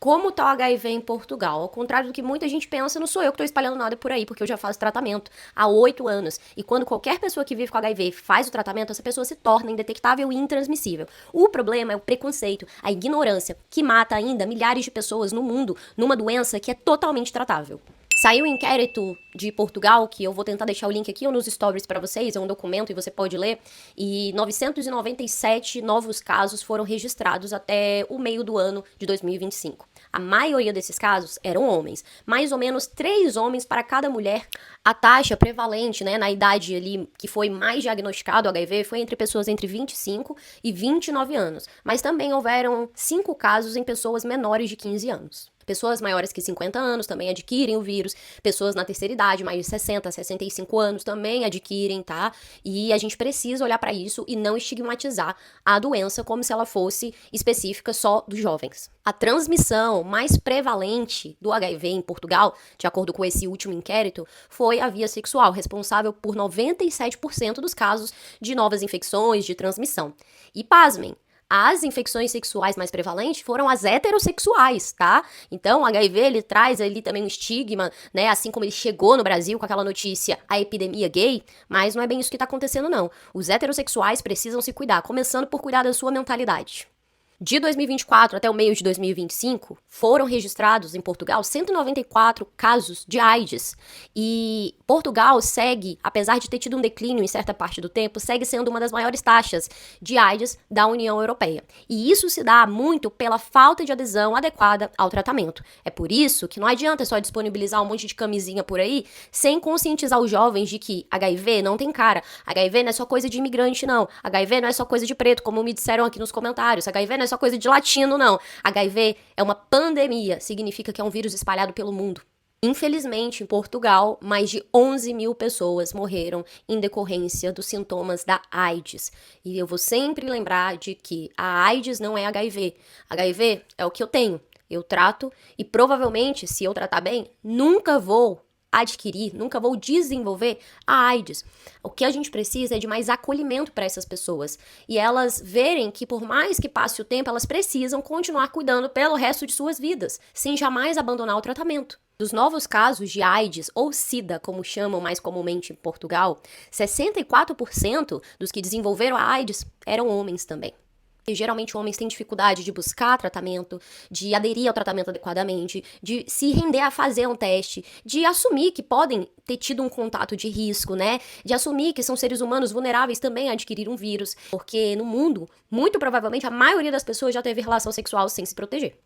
Como tá o HIV em Portugal? Ao contrário do que muita gente pensa, não sou eu que tô espalhando nada por aí, porque eu já faço tratamento há 8 anos. E quando qualquer pessoa que vive com HIV faz o tratamento, essa pessoa se torna indetectável e intransmissível. O problema é o preconceito, a ignorância, que mata ainda milhares de pessoas no mundo numa doença que é totalmente tratável. Saiu um inquérito de Portugal, que eu vou tentar deixar o link aqui ou nos stories pra vocês, é um documento e você pode ler, e 997 novos casos foram registrados até o meio do ano de 2025. A maioria desses casos eram homens, mais ou menos 3 homens para cada mulher. A taxa prevalente, né, na idade ali que foi mais diagnosticado o HIV foi entre pessoas entre 25 e 29 anos, mas também houveram 5 casos em pessoas menores de 15 anos. Pessoas maiores que 50 anos também adquirem o vírus, pessoas na terceira idade, mais de 60, 65 anos também adquirem, tá? E a gente precisa olhar para isso e não estigmatizar a doença como se ela fosse específica só dos jovens. A transmissão mais prevalente do HIV em Portugal, de acordo com esse último inquérito, foi a via sexual, responsável por 97% dos casos de novas infecções de transmissão. E pasmem, as infecções sexuais mais prevalentes foram as heterossexuais, tá? Então, o HIV, ele traz ali também um estigma, né? Assim como ele chegou no Brasil com aquela notícia, a epidemia gay, mas não é bem isso que tá acontecendo, não. Os heterossexuais precisam se cuidar, começando por cuidar da sua mentalidade. De 2024 até o meio de 2025, foram registrados em Portugal 194 casos de AIDS. E Portugal segue, apesar de ter tido um declínio em certa parte do tempo, segue sendo uma das maiores taxas de AIDS da União Europeia. E isso se dá muito pela falta de adesão adequada ao tratamento. É por isso que não adianta só disponibilizar um monte de camisinha por aí, sem conscientizar os jovens de que HIV não tem cara, HIV não é só coisa de imigrante, não. HIV não é só coisa de preto, como me disseram aqui nos comentários. HIV não é só coisa de latino, não. HIV é uma pandemia, significa que é um vírus espalhado pelo mundo. Infelizmente, em Portugal, mais de 11 mil pessoas morreram em decorrência dos sintomas da AIDS. E eu vou sempre lembrar de que a AIDS não é HIV. HIV é o que eu tenho, eu trato e provavelmente, se eu tratar bem, nunca vou adquirir, nunca vou desenvolver a AIDS. O que a gente precisa é de mais acolhimento para essas pessoas e elas verem que por mais que passe o tempo, elas precisam continuar cuidando pelo resto de suas vidas, sem jamais abandonar o tratamento. Dos novos casos de AIDS, ou SIDA, como chamam mais comumente em Portugal, 64% dos que desenvolveram a AIDS eram homens também. E geralmente homens têm dificuldade de buscar tratamento, de aderir ao tratamento adequadamente, de se render a fazer um teste, de assumir que podem ter tido um contato de risco, né? De assumir que são seres humanos vulneráveis também a adquirir um vírus. Porque no mundo, muito provavelmente, a maioria das pessoas já teve relação sexual sem se proteger.